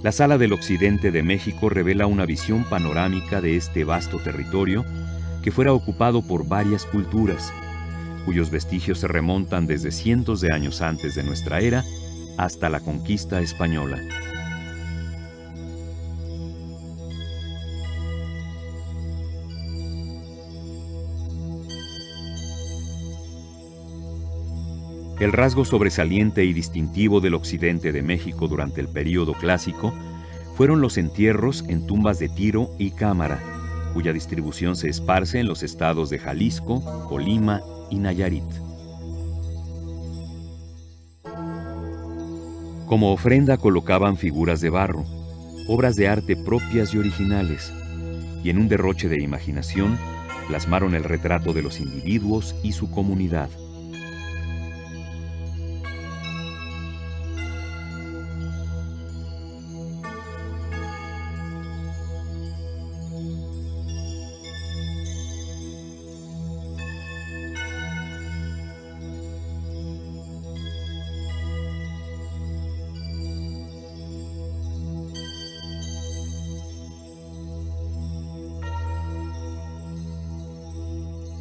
La Sala del Occidente de México revela una visión panorámica de este vasto territorio que fuera ocupado por varias culturas, cuyos vestigios se remontan desde cientos de años antes de nuestra era hasta la conquista española. El rasgo sobresaliente y distintivo del occidente de México durante el período clásico fueron los entierros en tumbas de Tiro y Cámara, cuya distribución se esparce en los estados de Jalisco, Colima y Nayarit. Como ofrenda colocaban figuras de barro, obras de arte propias y originales, y en un derroche de imaginación plasmaron el retrato de los individuos y su comunidad.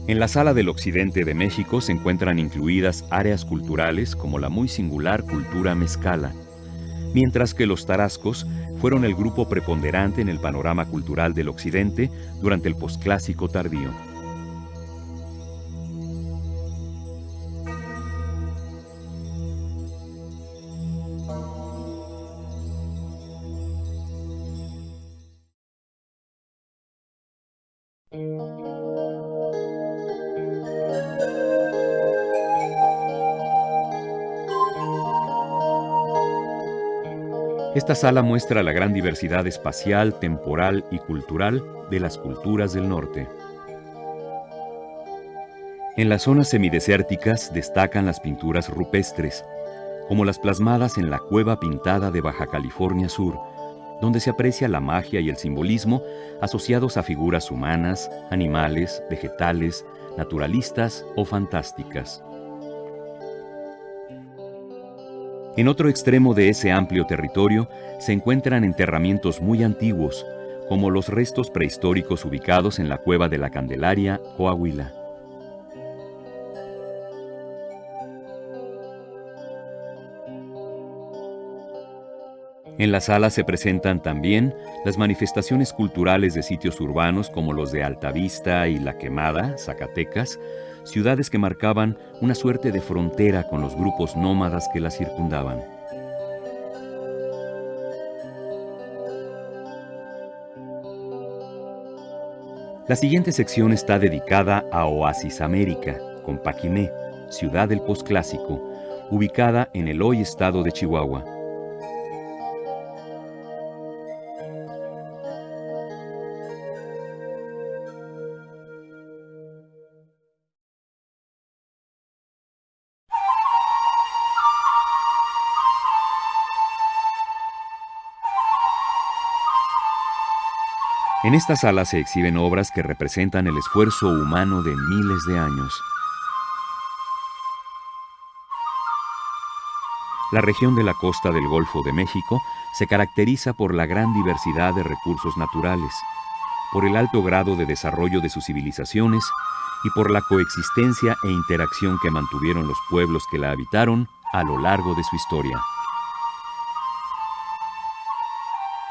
En la Sala del Occidente de México se encuentran incluidas áreas culturales como la muy singular cultura mezcala, mientras que los tarascos fueron el grupo preponderante en el panorama cultural del Occidente durante el posclásico tardío. Esta sala muestra la gran diversidad espacial, temporal y cultural de las culturas del norte. En las zonas semidesérticas destacan las pinturas rupestres, como las plasmadas en la Cueva Pintada de Baja California Sur, donde se aprecia la magia y el simbolismo asociados a figuras humanas, animales, vegetales, naturalistas o fantásticas. En otro extremo de ese amplio territorio se encuentran enterramientos muy antiguos, como los restos prehistóricos ubicados en la Cueva de la Candelaria, Coahuila. En la sala se presentan también las manifestaciones culturales de sitios urbanos como los de Altavista y La Quemada, Zacatecas, ciudades que marcaban una suerte de frontera con los grupos nómadas que las circundaban. La siguiente sección está dedicada a Oasis América, con Paquimé, ciudad del posclásico, ubicada en el hoy estado de Chihuahua. En esta sala se exhiben obras que representan el esfuerzo humano de miles de años. La región de la costa del Golfo de México se caracteriza por la gran diversidad de recursos naturales, por el alto grado de desarrollo de sus civilizaciones y por la coexistencia e interacción que mantuvieron los pueblos que la habitaron a lo largo de su historia.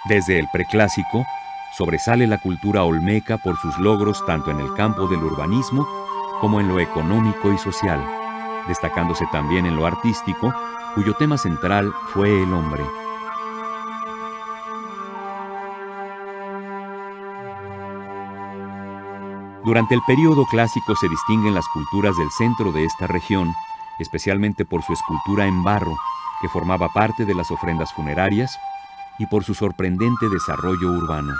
Desde el preclásico, sobresale la cultura olmeca por sus logros tanto en el campo del urbanismo como en lo económico y social, destacándose también en lo artístico, cuyo tema central fue el hombre. Durante el período clásico se distinguen las culturas del centro de esta región, especialmente por su escultura en barro, que formaba parte de las ofrendas funerarias, y por su sorprendente desarrollo urbano.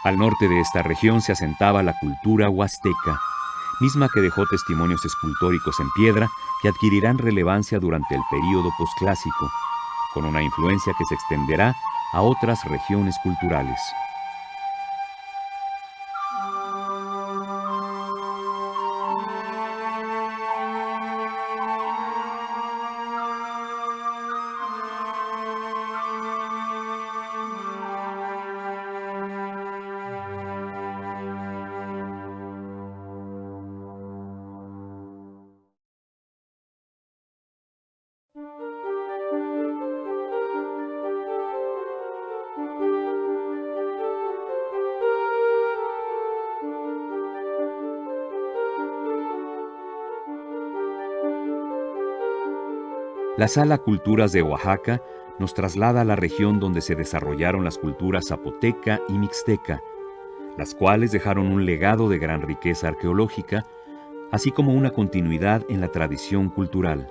Al norte de esta región se asentaba la cultura huasteca, misma que dejó testimonios escultóricos en piedra que adquirirán relevancia durante el período posclásico, con una influencia que se extenderá a otras regiones culturales. La Sala Culturas de Oaxaca nos traslada a la región donde se desarrollaron las culturas zapoteca y mixteca, las cuales dejaron un legado de gran riqueza arqueológica, así como una continuidad en la tradición cultural.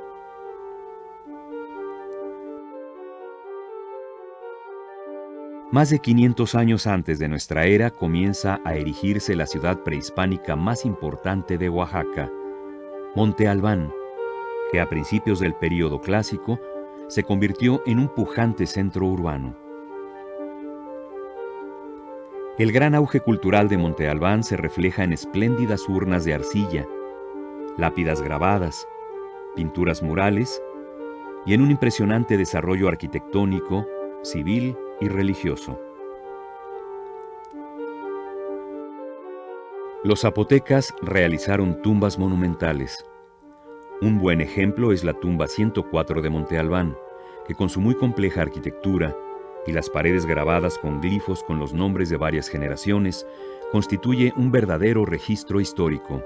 Más de 500 años antes de nuestra era comienza a erigirse la ciudad prehispánica más importante de Oaxaca, Monte Albán, que a principios del período clásico se convirtió en un pujante centro urbano. El gran auge cultural de Monte Albán se refleja en espléndidas urnas de arcilla, lápidas grabadas, pinturas murales y en un impresionante desarrollo arquitectónico, civil y religioso. Los zapotecas realizaron tumbas monumentales. Un buen ejemplo es la tumba 104 de Monte Albán, que con su muy compleja arquitectura y las paredes grabadas con glifos con los nombres de varias generaciones, constituye un verdadero registro histórico.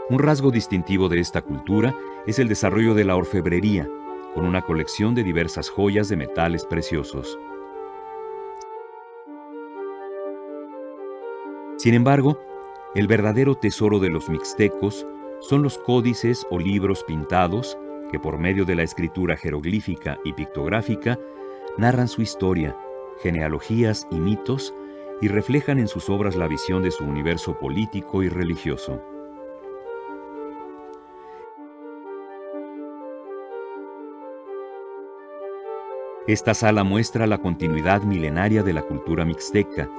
Un rasgo distintivo de esta cultura es el desarrollo de la orfebrería, con una colección de diversas joyas de metales preciosos. Sin embargo, el verdadero tesoro de los mixtecos son los códices o libros pintados que por medio de la escritura jeroglífica y pictográfica narran su historia, genealogías y mitos y reflejan en sus obras la visión de su universo político y religioso. Esta sala muestra la continuidad milenaria de la cultura mixteca,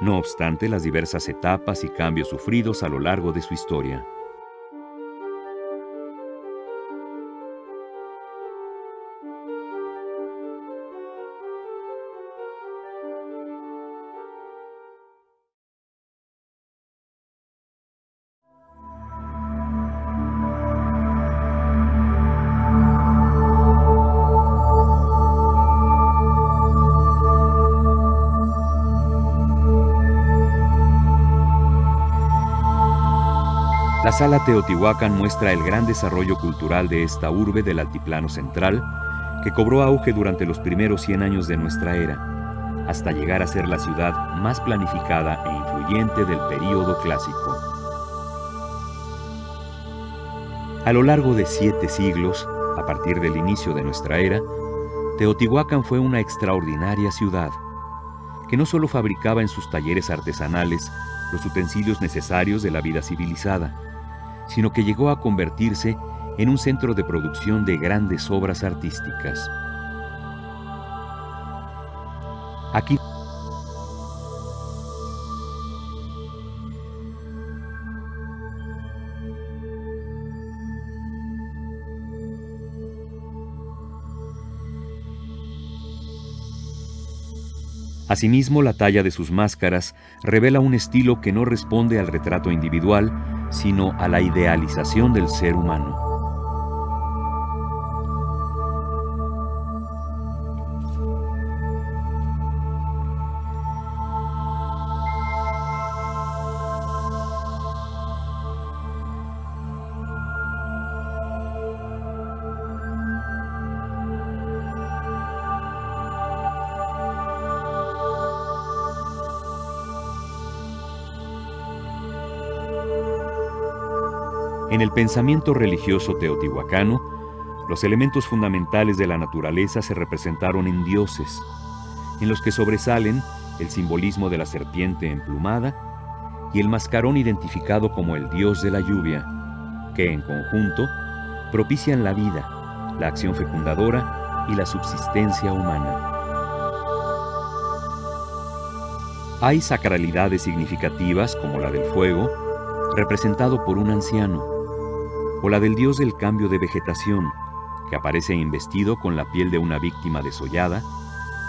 no obstante las diversas etapas y cambios sufridos a lo largo de su historia. La Sala Teotihuacán muestra el gran desarrollo cultural de esta urbe del Altiplano Central, que cobró auge durante los primeros 100 años de nuestra era, hasta llegar a ser la ciudad más planificada e influyente del período clásico. A lo largo de 7 siglos, a partir del inicio de nuestra era, Teotihuacán fue una extraordinaria ciudad, que no solo fabricaba en sus talleres artesanales los utensilios necesarios de la vida civilizada, sino que llegó a convertirse en un centro de producción de grandes obras artísticas. Aquí Asimismo, la talla de sus máscaras revela un estilo que no responde al retrato individual, sino a la idealización del ser humano. En el pensamiento religioso teotihuacano, los elementos fundamentales de la naturaleza se representaron en dioses, en los que sobresalen el simbolismo de la serpiente emplumada y el mascarón identificado como el dios de la lluvia, que en conjunto propician la vida, la acción fecundadora y la subsistencia humana. Hay sacralidades significativas como la del fuego, representado por un anciano, o la del dios del cambio de vegetación, que aparece investido con la piel de una víctima desollada,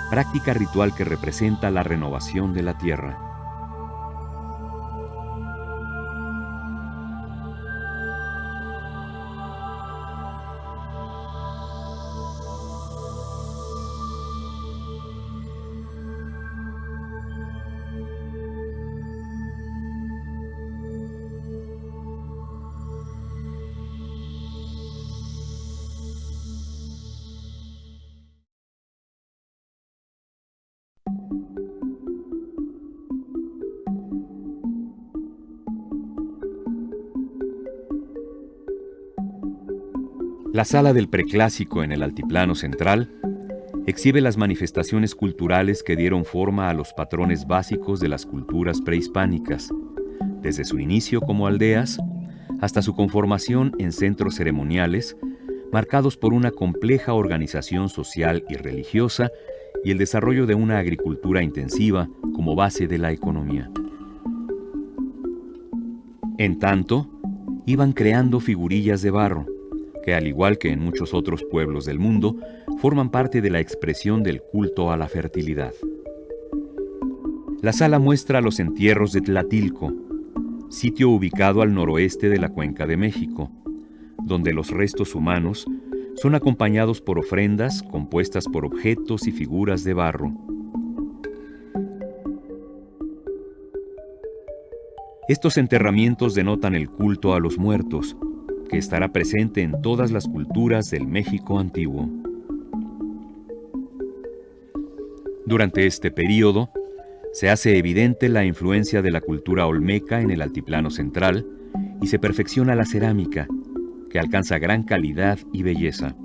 práctica ritual que representa la renovación de la tierra. La sala del Preclásico en el Altiplano Central exhibe las manifestaciones culturales que dieron forma a los patrones básicos de las culturas prehispánicas, desde su inicio como aldeas hasta su conformación en centros ceremoniales, marcados por una compleja organización social y religiosa y el desarrollo de una agricultura intensiva como base de la economía. En tanto, iban creando figurillas de barro, que al igual que en muchos otros pueblos del mundo, forman parte de la expresión del culto a la fertilidad. La sala muestra los entierros de Tlatilco, sitio ubicado al noroeste de la Cuenca de México, donde los restos humanos son acompañados por ofrendas compuestas por objetos y figuras de barro. Estos enterramientos denotan el culto a los muertos, que estará presente en todas las culturas del México antiguo. Durante este período, se hace evidente la influencia de la cultura olmeca en el Altiplano Central y se perfecciona la cerámica, que alcanza gran calidad y belleza.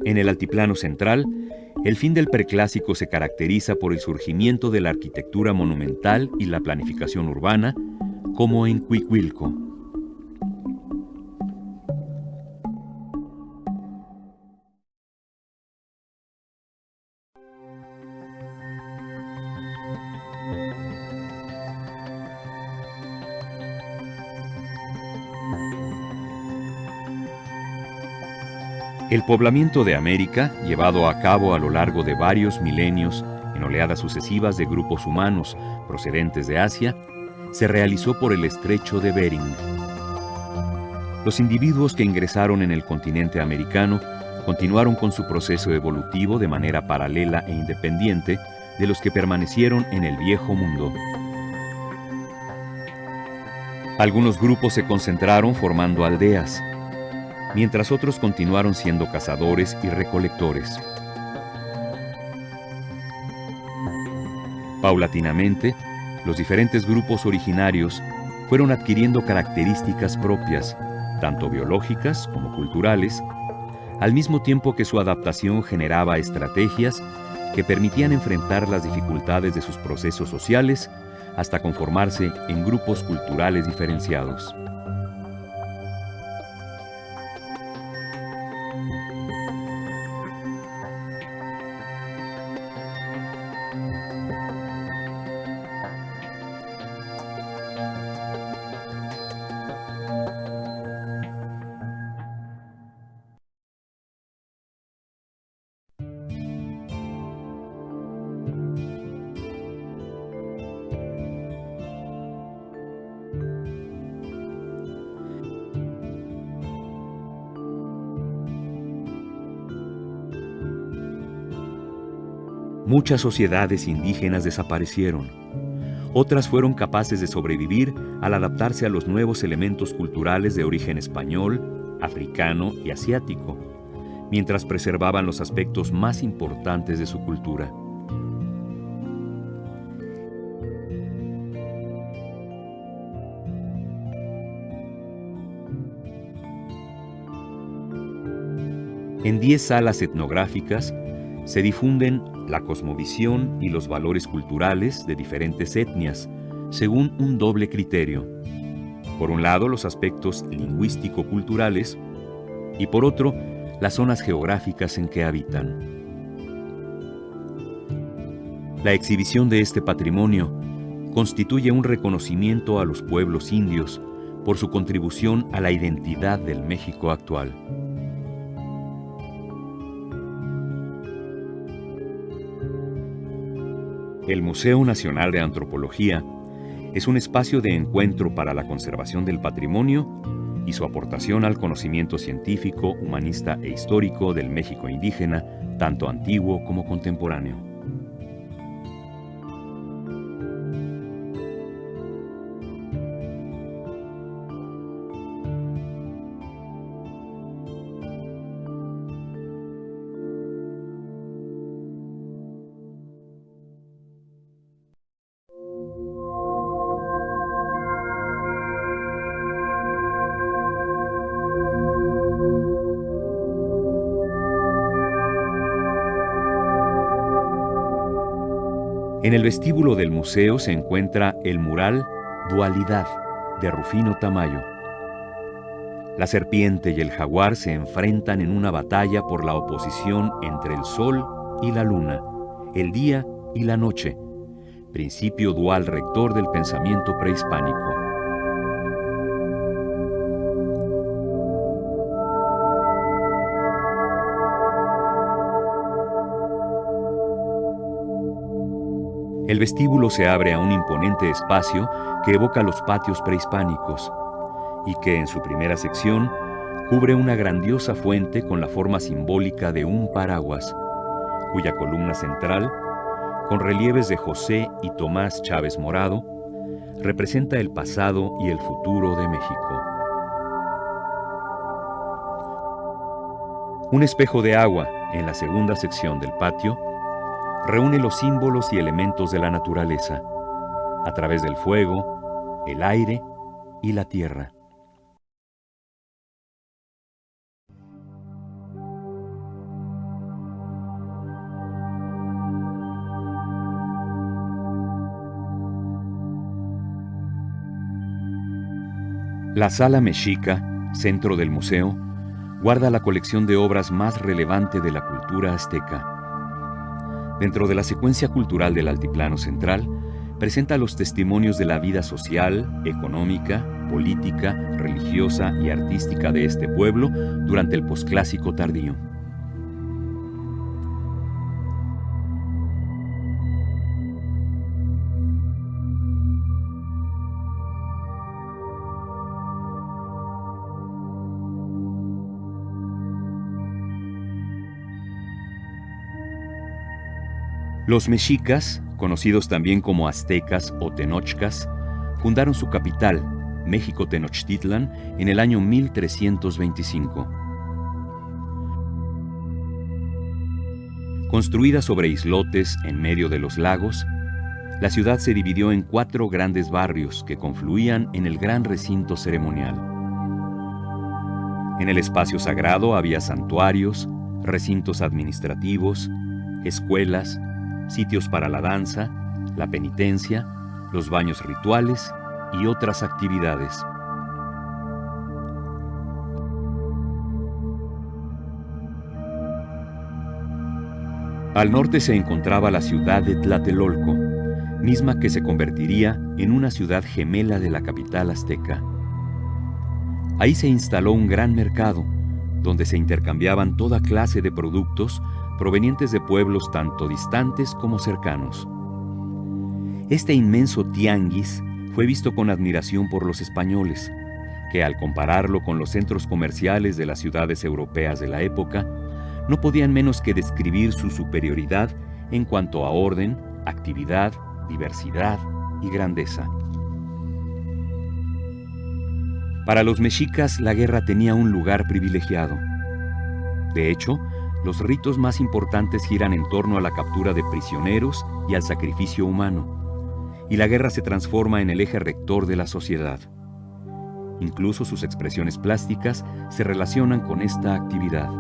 En el Altiplano Central, el fin del Preclásico se caracteriza por el surgimiento de la arquitectura monumental y la planificación urbana, como en Cuicuilco. El poblamiento de América, llevado a cabo a lo largo de varios milenios en oleadas sucesivas de grupos humanos procedentes de Asia, se realizó por el estrecho de Bering. Los individuos que ingresaron en el continente americano continuaron con su proceso evolutivo de manera paralela e independiente de los que permanecieron en el viejo mundo. Algunos grupos se concentraron formando aldeas, mientras otros continuaron siendo cazadores y recolectores. Paulatinamente, los diferentes grupos originarios fueron adquiriendo características propias, tanto biológicas como culturales, al mismo tiempo que su adaptación generaba estrategias que permitían enfrentar las dificultades de sus procesos sociales hasta conformarse en grupos culturales diferenciados. Muchas sociedades indígenas desaparecieron. Otras fueron capaces de sobrevivir al adaptarse a los nuevos elementos culturales de origen español, africano y asiático, mientras preservaban los aspectos más importantes de su cultura. En 10 salas etnográficas se difunden la cosmovisión y los valores culturales de diferentes etnias, según un doble criterio. Por un lado, los aspectos lingüístico-culturales y por otro, las zonas geográficas en que habitan. La exhibición de este patrimonio constituye un reconocimiento a los pueblos indios por su contribución a la identidad del México actual. El Museo Nacional de Antropología es un espacio de encuentro para la conservación del patrimonio y su aportación al conocimiento científico, humanista e histórico del México indígena, tanto antiguo como contemporáneo. En el vestíbulo del museo se encuentra el mural Dualidad, de Rufino Tamayo. La serpiente y el jaguar se enfrentan en una batalla por la oposición entre el sol y la luna, el día y la noche, principio dual rector del pensamiento prehispánico. El vestíbulo se abre a un imponente espacio que evoca los patios prehispánicos y que en su primera sección cubre una grandiosa fuente con la forma simbólica de un paraguas, cuya columna central, con relieves de José y Tomás Chávez Morado, representa el pasado y el futuro de México. Un espejo de agua, en la segunda sección del patio, reúne los símbolos y elementos de la naturaleza, a través del fuego, el aire y la tierra. La Sala Mexica, centro del museo, guarda la colección de obras más relevante de la cultura azteca. Dentro de la secuencia cultural del Altiplano Central, presenta los testimonios de la vida social, económica, política, religiosa y artística de este pueblo durante el posclásico tardío. Los mexicas, conocidos también como aztecas o tenochcas, fundaron su capital, México Tenochtitlan, en el año 1325. Construida sobre islotes en medio de los lagos, la ciudad se dividió en 4 grandes barrios que confluían en el gran recinto ceremonial. En el espacio sagrado había santuarios, recintos administrativos, escuelas, sitios para la danza, la penitencia, los baños rituales y otras actividades. Al norte se encontraba la ciudad de Tlatelolco, misma que se convertiría en una ciudad gemela de la capital azteca. Ahí se instaló un gran mercado, donde se intercambiaban toda clase de productos provenientes de pueblos tanto distantes como cercanos. Este inmenso tianguis fue visto con admiración por los españoles, que al compararlo con los centros comerciales de las ciudades europeas de la época, no podían menos que describir su superioridad en cuanto a orden, actividad, diversidad y grandeza. Para los mexicas, la guerra tenía un lugar privilegiado. De hecho, los ritos más importantes giran en torno a la captura de prisioneros y al sacrificio humano, y la guerra se transforma en el eje rector de la sociedad. Incluso sus expresiones plásticas se relacionan con esta actividad.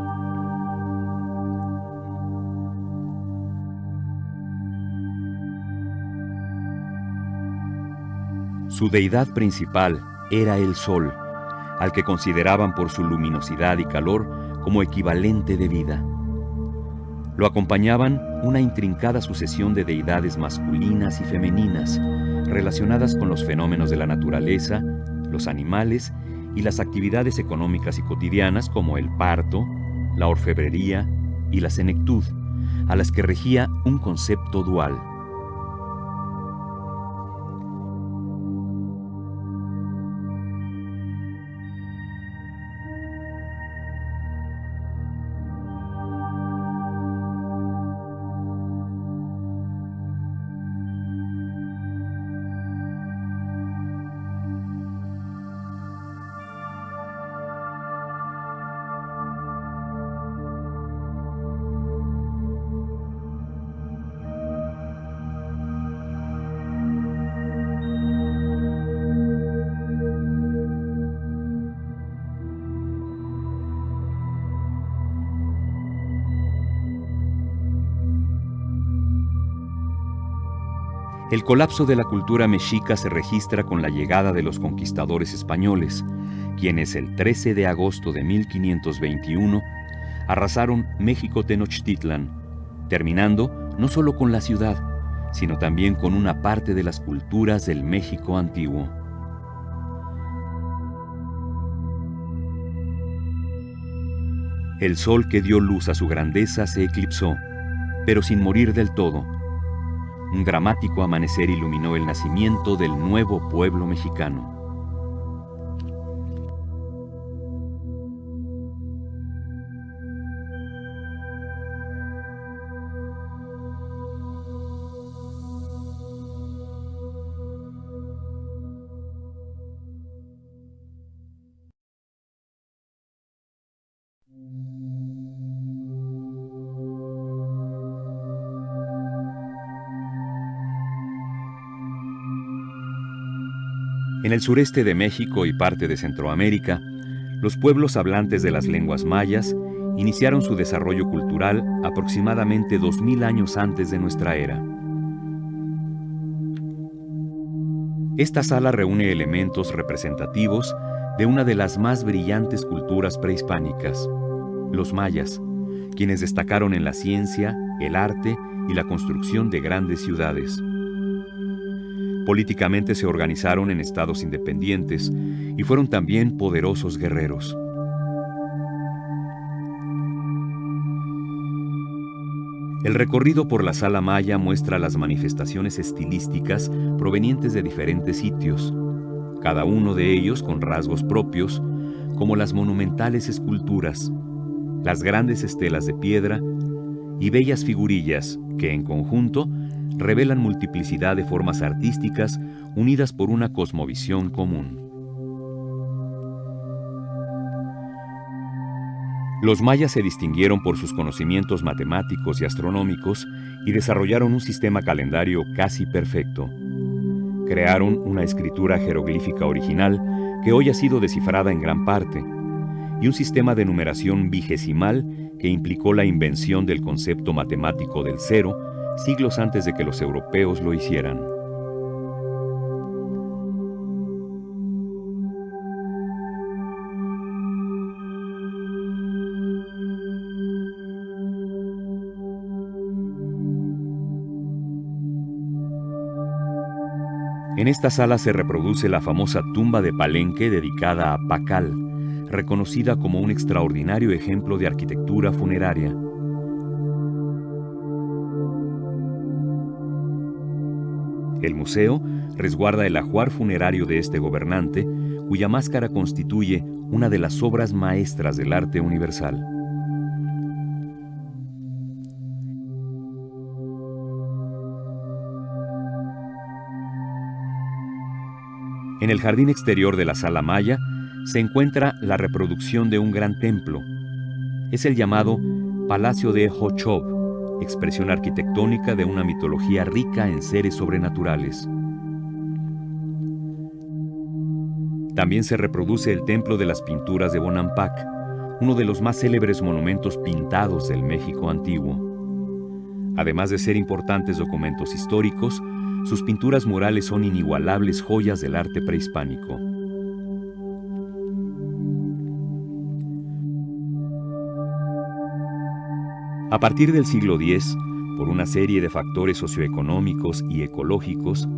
Su deidad principal era el sol, al que consideraban por su luminosidad y calor como equivalente de vida. Lo acompañaban una intrincada sucesión de deidades masculinas y femeninas, relacionadas con los fenómenos de la naturaleza, los animales y las actividades económicas y cotidianas como el parto, la orfebrería y la senectud, a las que regía un concepto dual. El colapso de la cultura mexica se registra con la llegada de los conquistadores españoles, quienes el 13 de agosto de 1521 arrasaron México Tenochtitlan, terminando no solo con la ciudad, sino también con una parte de las culturas del México antiguo. El sol que dio luz a su grandeza se eclipsó, pero sin morir del todo. Un dramático amanecer iluminó el nacimiento del nuevo pueblo mexicano. En el sureste de México y parte de Centroamérica, los pueblos hablantes de las lenguas mayas iniciaron su desarrollo cultural aproximadamente 2000 años antes de nuestra era. Esta sala reúne elementos representativos de una de las más brillantes culturas prehispánicas, los mayas, quienes destacaron en la ciencia, el arte y la construcción de grandes ciudades. Políticamente se organizaron en estados independientes y fueron también poderosos guerreros. El recorrido por la Sala Maya muestra las manifestaciones estilísticas provenientes de diferentes sitios, cada uno de ellos con rasgos propios, como las monumentales esculturas, las grandes estelas de piedra y bellas figurillas que, en conjunto, revelan multiplicidad de formas artísticas unidas por una cosmovisión común. Los mayas se distinguieron por sus conocimientos matemáticos y astronómicos y desarrollaron un sistema calendario casi perfecto. Crearon una escritura jeroglífica original que hoy ha sido descifrada en gran parte, y un sistema de numeración vigesimal que implicó la invención del concepto matemático del cero siglos antes de que los europeos lo hicieran. En esta sala se reproduce la famosa tumba de Palenque dedicada a Pacal, reconocida como un extraordinario ejemplo de arquitectura funeraria. El museo resguarda el ajuar funerario de este gobernante, cuya máscara constituye una de las obras maestras del arte universal. En el jardín exterior de la Sala Maya se encuentra la reproducción de un gran templo. Es el llamado Palacio de Xochov, expresión arquitectónica de una mitología rica en seres sobrenaturales. También se reproduce el Templo de las Pinturas de Bonampak, uno de los más célebres monumentos pintados del México antiguo. Además de ser importantes documentos históricos, sus pinturas murales son inigualables joyas del arte prehispánico. A partir del siglo X, por una serie de factores socioeconómicos y ecológicos,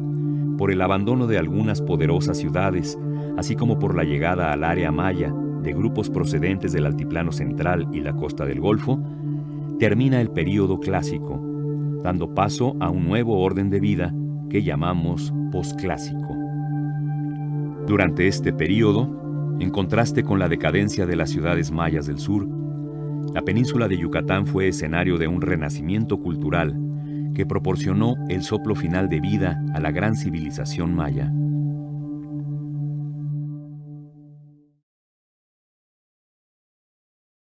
por el abandono de algunas poderosas ciudades, así como por la llegada al área maya de grupos procedentes del Altiplano Central y la costa del Golfo, termina el período clásico, dando paso a un nuevo orden de vida que llamamos posclásico. Durante este período, en contraste con la decadencia de las ciudades mayas del sur, la península de Yucatán fue escenario de un renacimiento cultural que proporcionó el soplo final de vida a la gran civilización maya.